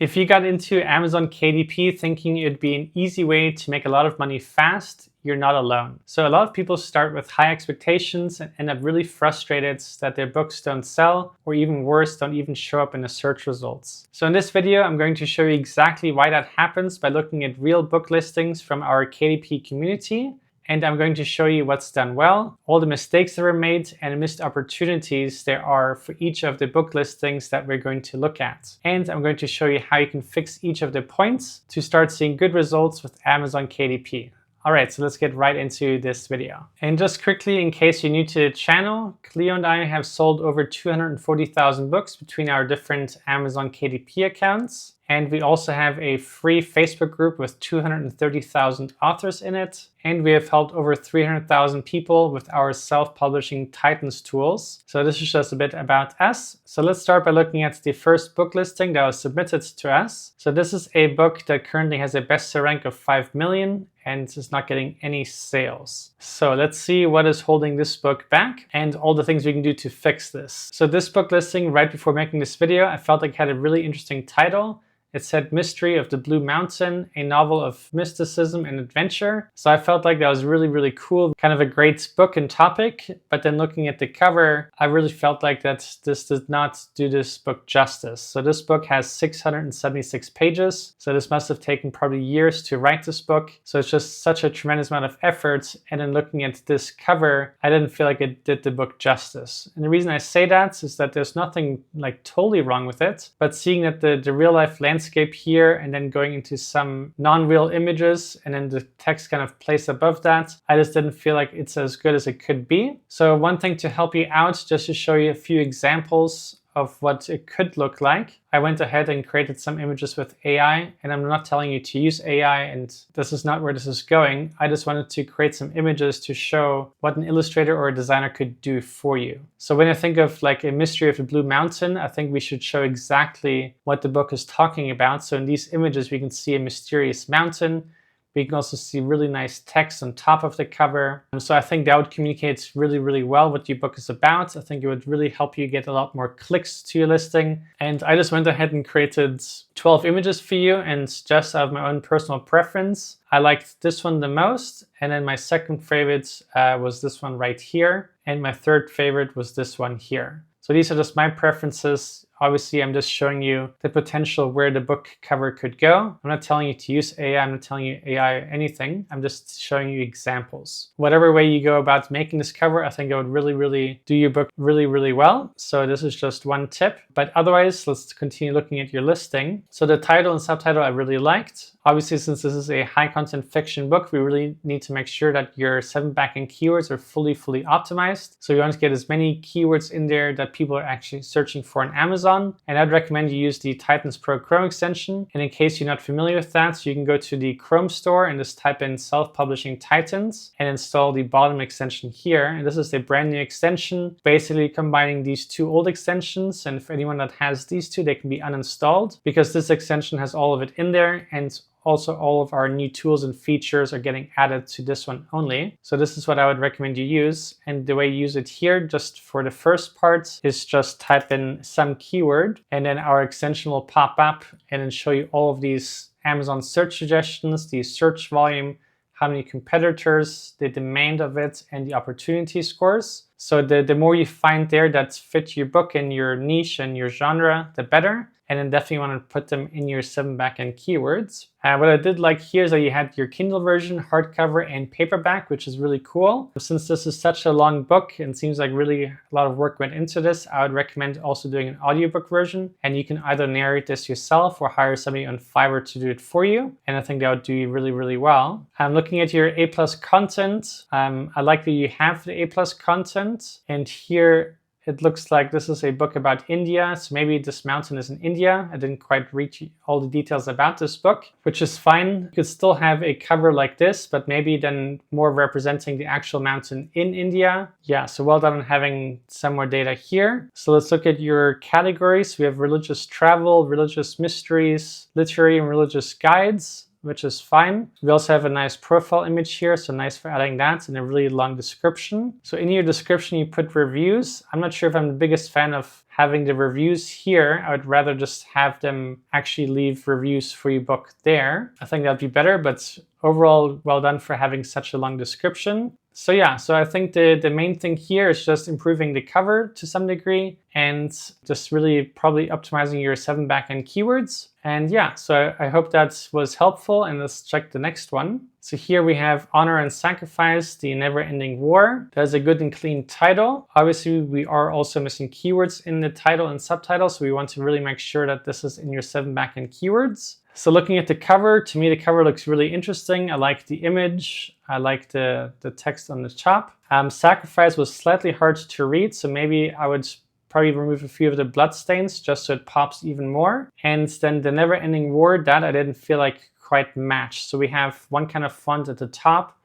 If you got into Amazon KDP thinking it'd be an easy way to make a lot of money fast, you're not alone. So a lot of people start with high expectations and end up really frustrated that their books don't sell, or even worse, don't even show up in the search results. So in this video, I'm going to show you exactly why that happens by looking at real book listings from our KDP community. And I'm going to show you what's done well, all the mistakes that were made, and missed opportunities there are for each of the book listings that we're going to look at. And I'm going to show you how you can fix each of the points to start seeing good results with Amazon KDP. Alright, so let's get right into this video. And just quickly, in case you're new to the channel, Cleo and I have sold over 240,000 books between our different Amazon KDP accounts. And we also have a free Facebook group with 230,000 authors in it. And we have helped over 300,000 people with our self-publishing Titans tools. So this is just a bit about us. So let's start by looking at the first book listing that was submitted to us. So this is a book that currently has a bestseller rank of 5 million and is not getting any sales. So let's see what is holding this book back and all the things we can do to fix this. So this book listing, right before making this video, I felt like it had a really interesting title. It said Mystery of the Blue Mountain, a novel of mysticism and adventure. So I felt like that was really, really cool. Kind of a great book and topic. But then looking at the cover, I really felt like that this did not do this book justice. So this book has 676 pages. So this must have taken probably years to write this book. So it's just such a tremendous amount of effort. And then looking at this cover, I didn't feel like it did the book justice. And the reason I say that is that there's nothing like totally wrong with it. But seeing that the real life landscape here and then going into some non-real images and then the text kind of placed above that, I just didn't feel like it's as good as it could be. So one thing to help you out, just to show you a few examples of what it could look like, I went ahead and created some images with AI, and I'm not telling you to use AI, and this is not where this is going. I just wanted to create some images to show what an illustrator or a designer could do for you. So when I think of like a Mystery of the Blue Mountain, I think we should show exactly what the book is talking about. So in these images, we can see a mysterious mountain. We can also see really nice text on top of the cover. So I think that would communicate really, really well what your book is about. I think it would really help you get a lot more clicks to your listing. And I just went ahead and created 12 images for you. And just out of my own personal preference, I liked this one the most. And then my second favorite was this one right here. And my third favorite was this one here. So these are just my preferences. Obviously, I'm just showing you the potential where the book cover could go. I'm not telling you to use AI. I'm not telling you AI anything. I'm just showing you examples. Whatever way you go about making this cover, I think it would really, really do your book really, really well. So this is just one tip. But otherwise, let's continue looking at your listing. So the title and subtitle I really liked. Obviously, since this is a high content fiction book, we really need to make sure that your 7 backend keywords are fully optimized. So you want to get as many keywords in there that people are actually searching for on Amazon. And I'd recommend you use the Titans Pro Chrome extension. And in case you're not familiar with that, you can go to the Chrome store and just type in self-publishing Titans and install the bottom extension here. And this is a brand new extension, basically combining these two old extensions. And for anyone that has these two, they can be uninstalled because this extension has all of it in there. And also, all of our new tools and features are getting added to this one only. So this is what I would recommend you use. And the way you use it here, just for the first part, is just type in some keyword and then our extension will pop up and then show you all of these Amazon search suggestions, the search volume, how many competitors, the demand of it, and the opportunity scores. So the more you find there that fit your book and your niche and your genre, the better. And then definitely want to put them in your 7 backend keywords. What I did like here is that you had your Kindle version, hardcover, and paperback, which is really cool. Since this is such a long book and seems like really a lot of work went into this, I would recommend also doing an audiobook version. And you can either narrate this yourself or hire somebody on Fiverr to do it for you. And I think that would do you really, really well. Looking at your A+ content, I like that you have the A+ content. And here, it looks like this is a book about India, so maybe this mountain is in India. I didn't quite reach all the details about this book, which is fine. You could still have a cover like this, but maybe then more representing the actual mountain in India. Yeah, so well done on having some more data here. So let's look at your categories. We have religious travel, religious mysteries, literary and religious guides, which is fine. We also have a nice profile image here, so nice for adding that, and a really long description. So in your description, you put reviews. I'm not sure if I'm the biggest fan of having the reviews here. I would rather just have them actually leave reviews for your book there. I think that'd be better, but overall, well done for having such a long description. So yeah, so I think the main thing here is just improving the cover to some degree and just really probably optimizing your 7 backend keywords. And yeah, so I hope that was helpful, and let's check the next one. So here we have Honor and Sacrifice, the Never-Ending War. That's a good and clean title. Obviously, we are also missing keywords in the title and subtitle, so we want to really make sure that this is in your 7 backend keywords. So looking at the cover, to me the cover looks really interesting. I like the image. I like the text on the top. Sacrifice was slightly hard to read, so maybe I would probably remove a few of the blood stains just so it pops even more. And then the Never-Ending War, that I didn't feel like quite matched. So we have one kind of font at the top,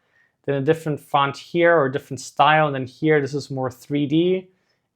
then a different font here or different style, and then here this is more 3D.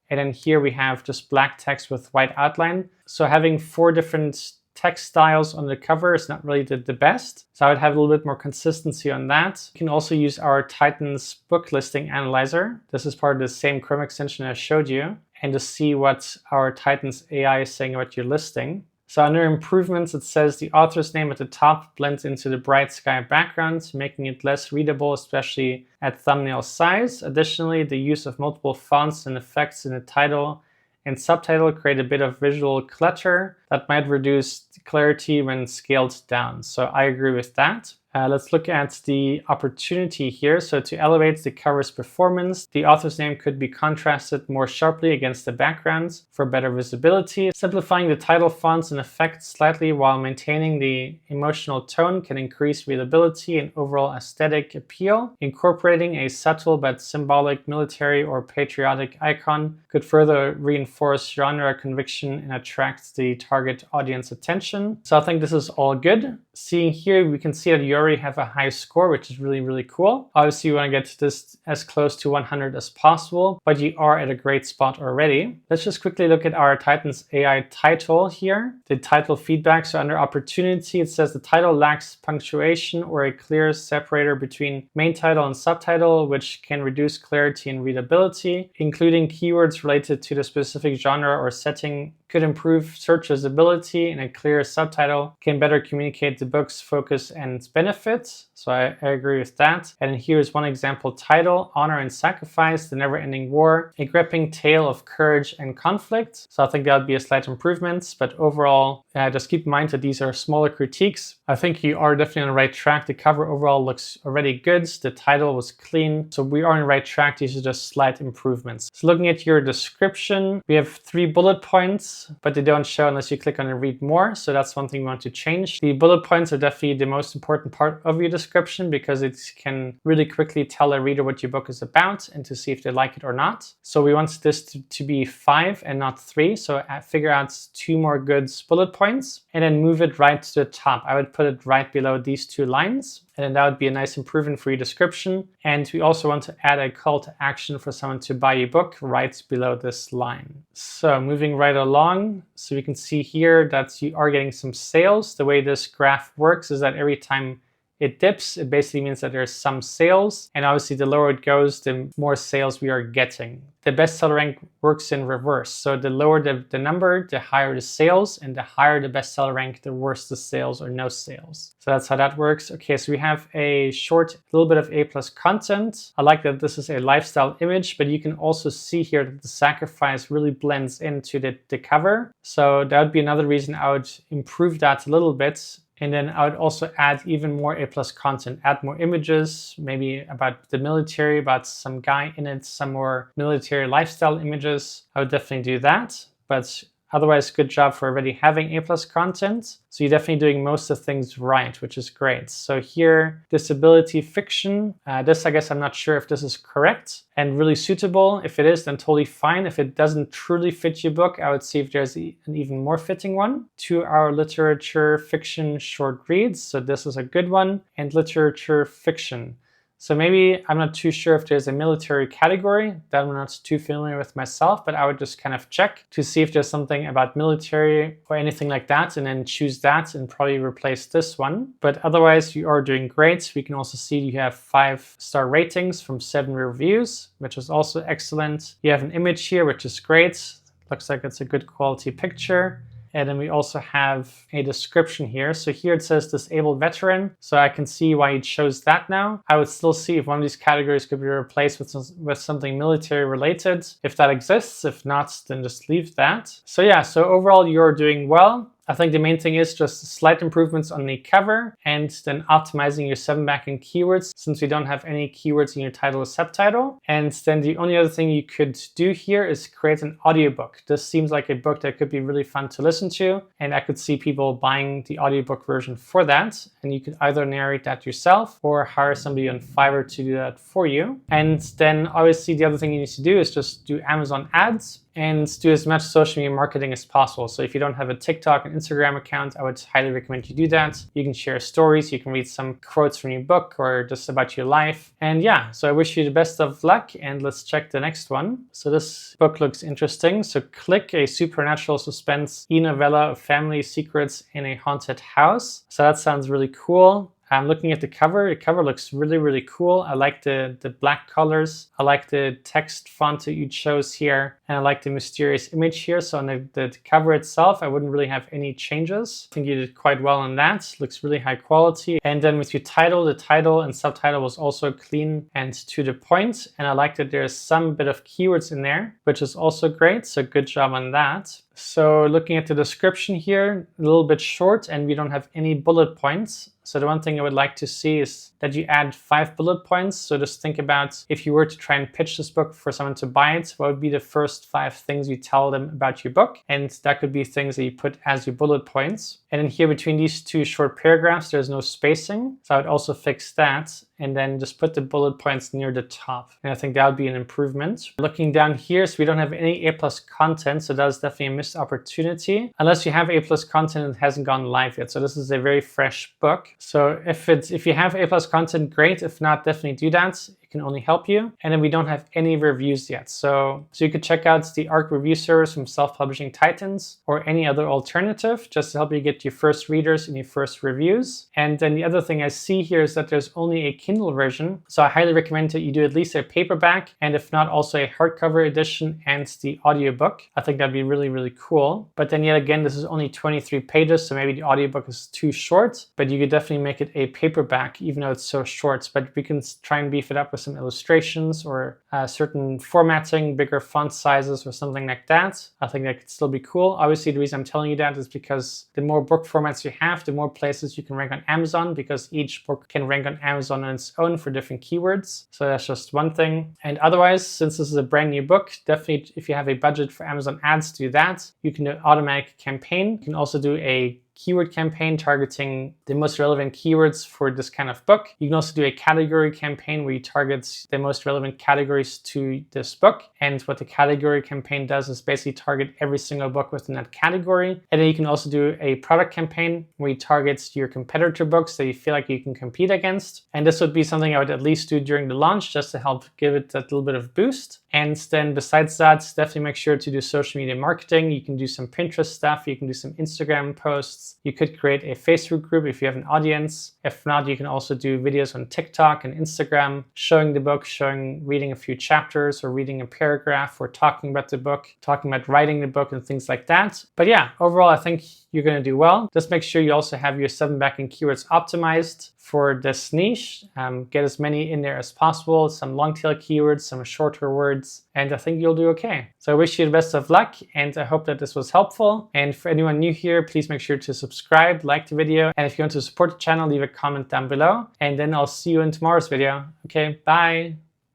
And then here we have just black text with white outline. So having 4 different text styles on the cover is not really the best. So I would have a little bit more consistency on that. You can also use our Titans book listing analyzer. This is part of the same Chrome extension I showed you, and to see what our Titans AI is saying about your listing. So under improvements, it says the author's name at the top blends into the bright sky background, making it less readable, especially at thumbnail size. Additionally, the use of multiple fonts and effects in the title and subtitle create a bit of visual clutter that might reduce clarity when scaled down. So I agree with that. Let's look at the opportunity here. So to elevate the cover's performance, the author's name could be contrasted more sharply against the background for better visibility. Simplifying the title fonts and effects slightly while maintaining the emotional tone can increase readability and overall aesthetic appeal. Incorporating a subtle but symbolic military or patriotic icon could further reinforce genre conviction and attract the target audience attention. So I think this is all good. Seeing here, we can see that you already have a high score, which is really, really cool. Obviously, you want to get this as close to 100 as possible, but you are at a great spot already. Let's just quickly look at our Titans AI title here. The title feedback. So under opportunity, it says the title lacks punctuation or a clear separator between main title and subtitle, which can reduce clarity and readability. Including keywords related to the specific genre or setting could improve search visibility, and a clear subtitle can better communicate the book's focus and benefits. So I agree with that. And here's one example title: Honor and Sacrifice, the Never-Ending War, a gripping tale of courage and conflict. So I think that would be a slight improvement, but overall, just keep in mind that these are smaller critiques. I think you are definitely on the right track. The cover overall looks already good. The title was clean. So we are on the right track. These are just slight improvements. So looking at your description, we have 3 bullet points, but they don't show unless you click on and read more. So that's one thing we want to change. The bullet points are definitely the most important part of your description because it can really quickly tell a reader what your book is about and to see if they like it or not. So we want this to be 5 and not 3. So figure out 2 more good bullet points and then move it right to the top. I would put it right below these 2 lines. And then that would be a nice improvement for your description. And we also want to add a call to action for someone to buy your book right below this line. So moving right along, so we can see here that you are getting some sales. The way this graph works is that every time it dips, it basically means that there's some sales. And obviously the lower it goes, the more sales we are getting. The bestseller rank works in reverse. So the lower the number, the higher the sales, and the higher the bestseller rank, the worse the sales or no sales. So that's how that works. Okay, so we have a short, little bit of A+ content. I like that this is a lifestyle image, but you can also see here that the sacrifice really blends into the cover. So that would be another reason I would improve that a little bit. And then I would also add even more A+ content, add more images, maybe about the military, about some guy in it, some more military lifestyle images. I would definitely do that. But otherwise, good job for already having A+ content. So you're definitely doing most of the things right, which is great. So here, disability fiction. This, I guess I'm not sure if this is correct and really suitable. If it is, then totally fine. If it doesn't truly fit your book, I would see if there's an even more fitting one. 2-hour literature fiction short reads. So this is a good one. And literature fiction. So maybe I'm not too sure if there's a military category that I'm not too familiar with myself, but I would just kind of check to see if there's something about military or anything like that, and then choose that and probably replace this one. But otherwise, you are doing great. We can also see you have 5-star ratings from 7 reviews, which is also excellent. You have an image here, which is great. Looks like it's a good quality picture. And then we also have a description here. So here it says disabled veteran. So I can see why you chose that now. I would still see if one of these categories could be replaced with something military related, if that exists. If not, then just leave that. So yeah, so overall you're doing well. I think the main thing is just slight improvements on the cover and then optimizing your 7 backend keywords, since we don't have any keywords in your title or subtitle. And then the only other thing you could do here is create an audiobook. This seems like a book that could be really fun to listen to, and I could see people buying the audiobook version for that. And you could either narrate that yourself or hire somebody on Fiverr to do that for you. And then obviously the other thing you need to do is just do Amazon ads and do as much social media marketing as possible. So if you don't have a TikTok and Instagram account, I would highly recommend you do that. You can share stories, you can read some quotes from your book or just about your life. And yeah, so I wish you the best of luck, and let's check the next one. So this book looks interesting. So Click, a supernatural suspense e-novella of family secrets in a haunted house. So that sounds really cool. I'm looking at the cover. The cover looks really, really cool. I like the black colors. I like the text font that you chose here. And I like the mysterious image here. So on the cover itself, I wouldn't really have any changes. I think you did quite well on that. Looks really high quality. And then with your title, the title and subtitle was also clean and to the point. And I like that there's some bit of keywords in there, which is also great. So good job on that. So looking at the description here, a little bit short, and we don't have any bullet points. So the one thing I would like to see is that you add 5 bullet points. So just think about if you were to try and pitch this book for someone to buy it, what would be the first 5 things you tell them about your book? And that could be things that you put as your bullet points. And then here between these 2 short paragraphs, there's no spacing. So I would also fix that, and then just put the bullet points near the top. And I think that would be an improvement. Looking down here, so we don't have any A+ content, so that's definitely a missed opportunity. Unless you have A+ content that hasn't gone live yet. So this is a very fresh book. So if you have A+ content, great. If not, definitely do that. It can only help you. And then we don't have any reviews yet. So you could check out the ARC review service from Self-Publishing Titans or any other alternative just to help you get your first readers and your first reviews. And then the other thing I see here is that there's only a Kindle version. So I highly recommend that you do at least a paperback, and if not, also a hardcover edition and the audiobook. I think that'd be really, really cool. But then yet again, this is only 23 pages, so maybe the audiobook is too short, but you could definitely make it a paperback, even though it's so short. But we can try and beef it up with some illustrations or certain formatting, bigger font sizes or something like that. I think that could still be cool. Obviously, the reason I'm telling you that is because the more book formats you have, the more places you can rank on Amazon, because each book can rank on Amazon on its own for different keywords. So that's just one thing. And otherwise, since this is a brand new book, definitely if you have a budget for Amazon ads, do that. You can do automatic campaign. You can also do a keyword campaign targeting the most relevant keywords for this kind of book. You can also do a category campaign where you target the most relevant categories to this book. And what the category campaign does is basically target every single book within that category. And then you can also do a product campaign where you target your competitor books that you feel like you can compete against. And this would be something I would at least do during the launch just to help give it that little bit of boost. And then besides that, definitely make sure to do social media marketing. You can do some Pinterest stuff. You can do some Instagram posts. You could create a Facebook group if you have an audience. If not, you can also do videos on TikTok and Instagram, showing the book, reading a few chapters or reading a paragraph or talking about the book, talking about writing the book and things like that. But yeah, overall, I think you're going to do well. Just make sure you also have your 7 backend keywords optimized for this niche. Get as many in there as possible, some long tail keywords, some shorter words, and I think you'll do okay. So I wish you the best of luck, and I hope that this was helpful. And for anyone new here, please make sure to subscribe, like the video, and if you want to support the channel, leave a comment down below, and then I'll see you in tomorrow's video. Okay, bye.